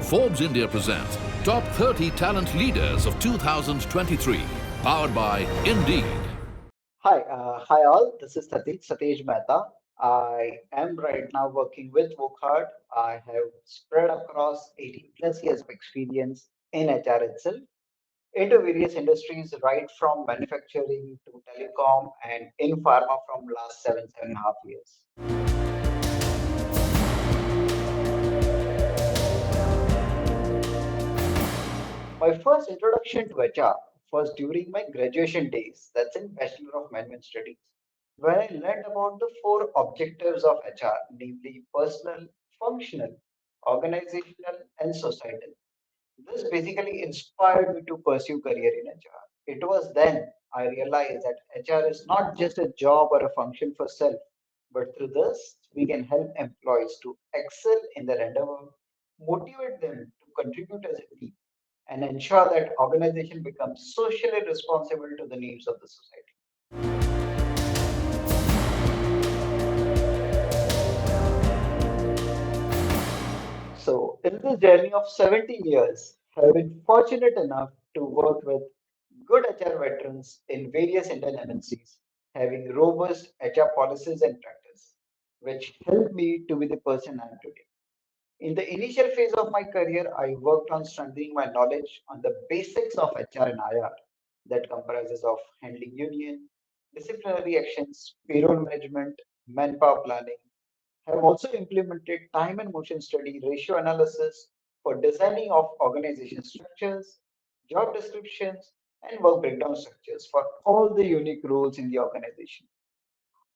Forbes India presents Top 30 Talent Leaders of 2023, powered by Indeed. Hi all. This is Satej Mehta. I am right now working with Wockhardt. I have spread across 18 plus years of experience in HR itself into various industries, right from manufacturing to telecom and in pharma from last 7.5 years. My first introduction to HR was during my graduation days. That's in Bachelor of Management Studies, where I learned about the four objectives of HR, namely personal, functional, organizational, and societal. This basically inspired me to pursue career in HR. It was then I realized that HR is not just a job or a function for self, but through this we can help employees to excel in their endeavor, motivate them to contribute as a team, and ensure that organization becomes socially responsible to the needs of the society. So, in this journey of 17 years, I have been fortunate enough to work with good HR veterans in various Indian MNCs, having robust HR policies and practice, which helped me to be the person I am today. In the initial phase of my career, I worked on strengthening my knowledge on the basics of HR and IR that comprises of handling union, disciplinary actions, payroll management, manpower planning. Have also implemented time and motion study ratio analysis for designing of organization structures, job descriptions, and work breakdown structures for all the unique roles in the organization.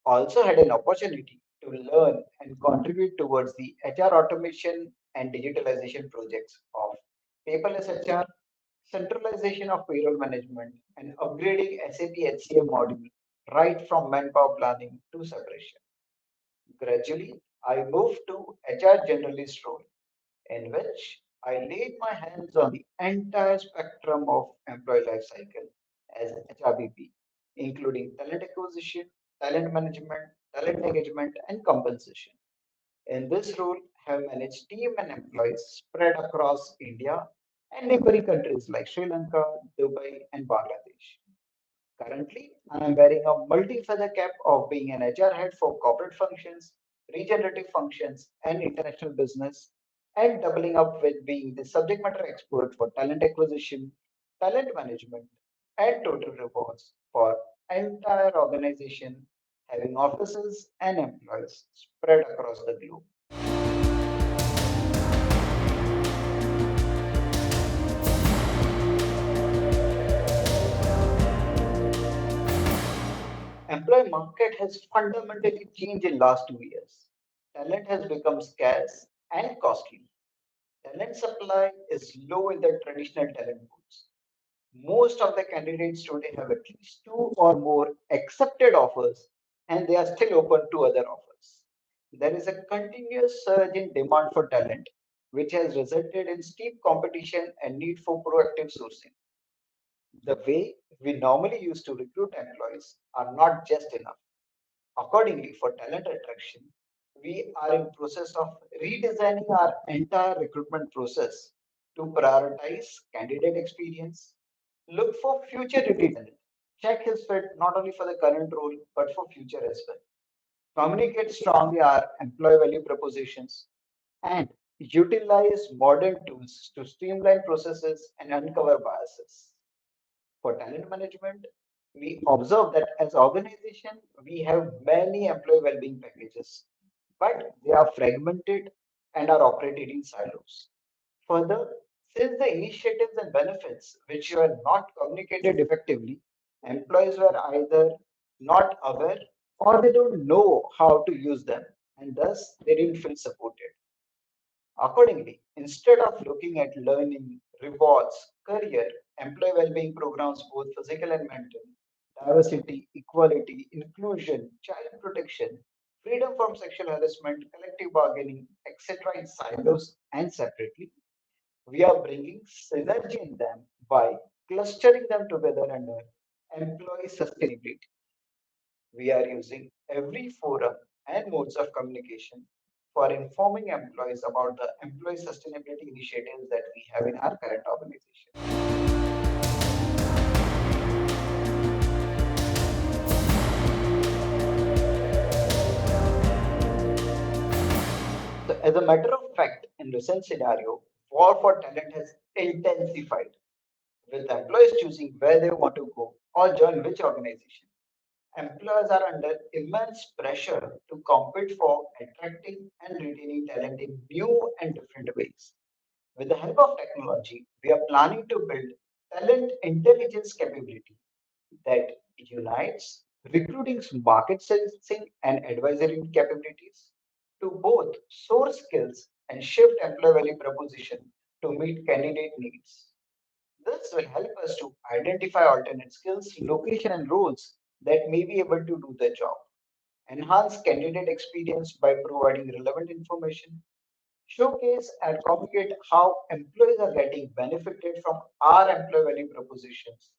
Also had an opportunity to learn and contribute towards the HR automation and digitalization projects of paperless HR, centralization of payroll management, and upgrading SAP HCM module right from manpower planning to separation. Gradually, I moved to HR generalist role in which I laid my hands on the entire spectrum of employee life cycle as HRBP, including talent acquisition, talent management, talent engagement, and compensation. In this role, I have managed team and employees spread across India and neighboring countries like Sri Lanka, Dubai, and Bangladesh. Currently, I am wearing a multi-feather cap of being an HR head for corporate functions, regenerative functions, and international business, and doubling up with being the subject matter expert for talent acquisition, talent management, and total rewards for entire organization having offices and employees spread across the globe. Employee market has fundamentally changed in last 2 years. Talent has become scarce and costly. Talent supply is low in the traditional talent pools. Most of the candidates today have at least two or more accepted offers and they are still open to other offers. There is a continuous surge in demand for talent, which has resulted in steep competition and need for proactive sourcing. The way we normally used to recruit employees are not just enough. Accordingly, for talent attraction, we are in process of redesigning our entire recruitment process to prioritize candidate experience, look for future ready talent, check his fit not only for the current role but for future as well, communicate strongly our employee value propositions, and utilize modern tools to streamline processes and uncover biases. For talent management, we observe that as organization, we have many employee well-being packages, but they are fragmented and are operated in silos. Further, since the initiatives and benefits which were not communicated effectively, employees were either not aware or they don't know how to use them, and thus they didn't feel supported. Accordingly, instead of looking at learning, rewards, career, employee well-being programs, both physical and mental, diversity, equality, inclusion, child protection, freedom from sexual harassment, collective bargaining, etc., in silos and separately, we are bringing synergy in them by clustering them together under employee sustainability. We are using every forum and modes of communication for informing employees about the employee sustainability initiatives that we have in our current organization. So, as a matter of fact, in recent scenario, war for talent has intensified, with employees choosing where they want to go or join which organization. Employers are under immense pressure to compete for attracting and retaining talent in new and different ways. With the help of technology, we are planning to build talent intelligence capability that unites recruiting, market sensing, and advisory capabilities to both source skills and shift employee value proposition to meet candidate needs. This will help us to identify alternate skills, location, and roles that may be able to do the job, enhance candidate experience by providing relevant information, showcase and communicate how employees are getting benefited from our employee value propositions,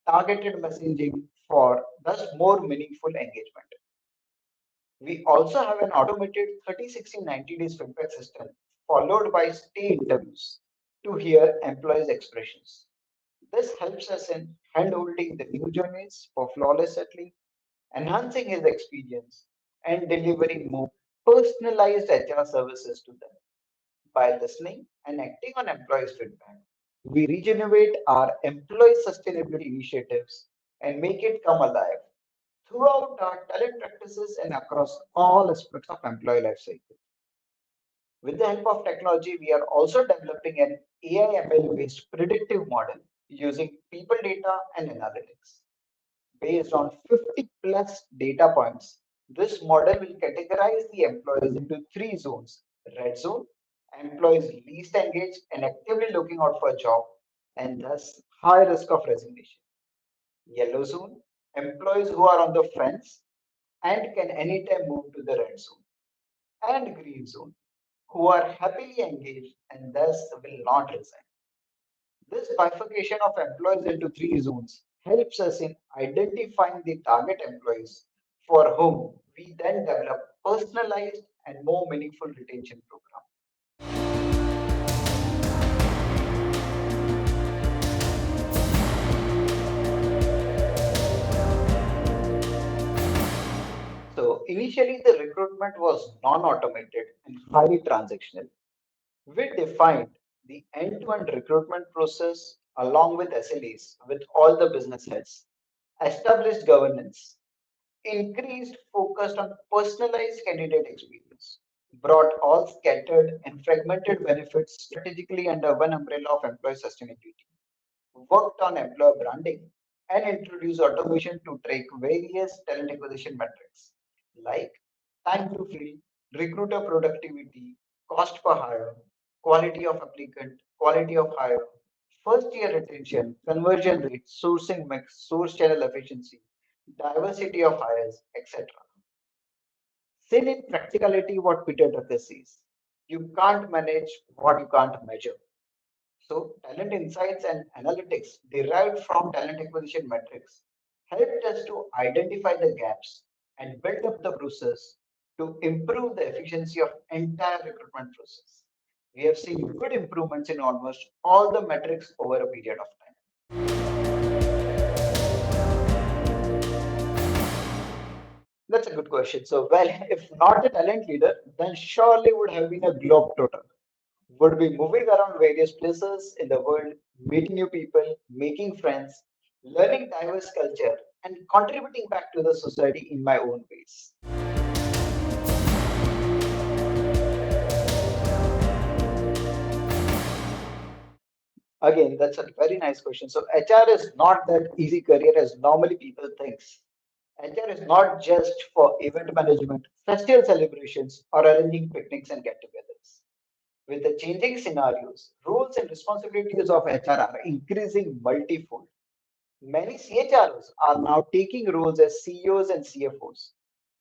targeted messaging for thus more meaningful engagement. We also have an automated 30, 60, 90 days feedback system followed by stay interviews to hear employees' expressions. This helps us in handholding the new journeys for flawless settling, enhancing his experience, and delivering more personalized HR services to them. By listening and acting on employees' feedback, we regenerate our employee sustainability initiatives and make it come alive throughout our talent practices and across all aspects of employee life cycle. With the help of technology, we are also developing an AI ML based predictive model using people data and analytics. Based on 50 plus data points, this model will categorize the employees into three zones: red zone, employees least engaged and actively looking out for a job, and thus high risk of resignation; yellow zone, employees who are on the fence and can anytime move to the red zone; and green zone, who are happily engaged and thus will not resign. This bifurcation of employees into three zones helps us in identifying the target employees for whom we then develop personalized and more meaningful retention program. So initially the recruitment was non-automated and highly transactional. We defined the end-to-end recruitment process along with SLAs with all the business heads, established governance, increased focused on personalized candidate experience, brought all scattered and fragmented benefits strategically under one umbrella of employee sustainability, worked on employer branding, and introduced automation to track various talent acquisition metrics like time to fill, recruiter productivity, cost per hire, quality of applicant, quality of hire, first year retention, conversion rate, sourcing mix, source channel efficiency, diversity of hires, etc. Seen in practicality, what Peter Drucker says, you can't manage what you can't measure. So, talent insights and analytics derived from talent acquisition metrics helped us to identify the gaps and build up the process to improve the efficiency of entire recruitment process. We have seen good improvements in almost all the metrics over a period of time. That's a good question. So, well, if not a talent leader, then surely would have been a globetrotter. Would be moving around various places in the world, meeting new people, making friends, learning diverse culture, and contributing back to the society in my own ways. Again, that's a very nice question. So HR is not that easy career as normally people thinks. HR is not just for event management, festival celebrations, or arranging picnics and get-togethers. With the changing scenarios, roles and responsibilities of HR are increasing multifold. Many CHROs are now taking roles as CEOs and CFOs.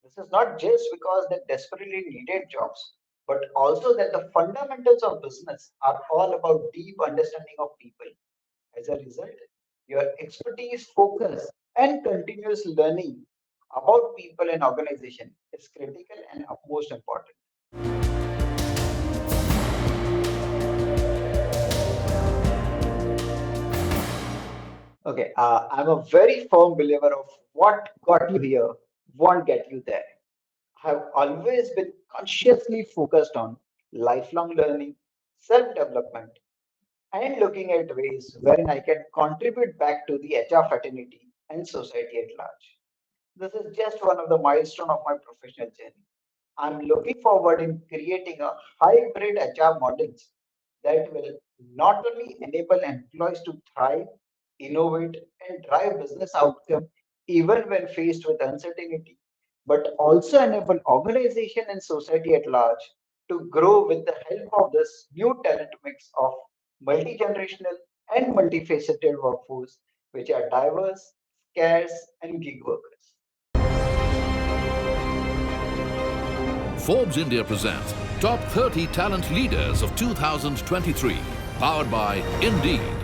This is not just because they desperately needed jobs, but also that the fundamentals of business are all about deep understanding of people. As a result, your expertise, focus, and continuous learning about people and organization is critical and utmost important. Okay, I'm a very firm believer of what got you here won't get you there. Have always been consciously focused on lifelong learning, self development, and looking at ways wherein I can contribute back to the HR fraternity and society at large. This is just one of the milestones of my professional journey. I'm looking forward in creating a hybrid HR models that will not only enable employees to thrive, innovate, and drive business outcome even when faced with uncertainty, but also enable organization and society at large to grow with the help of this new talent mix of multi-generational and multifaceted workforce, which are diverse, scarce, and gig workers. Forbes India presents Top 30 Talent Leaders of 2023, powered by Indeed.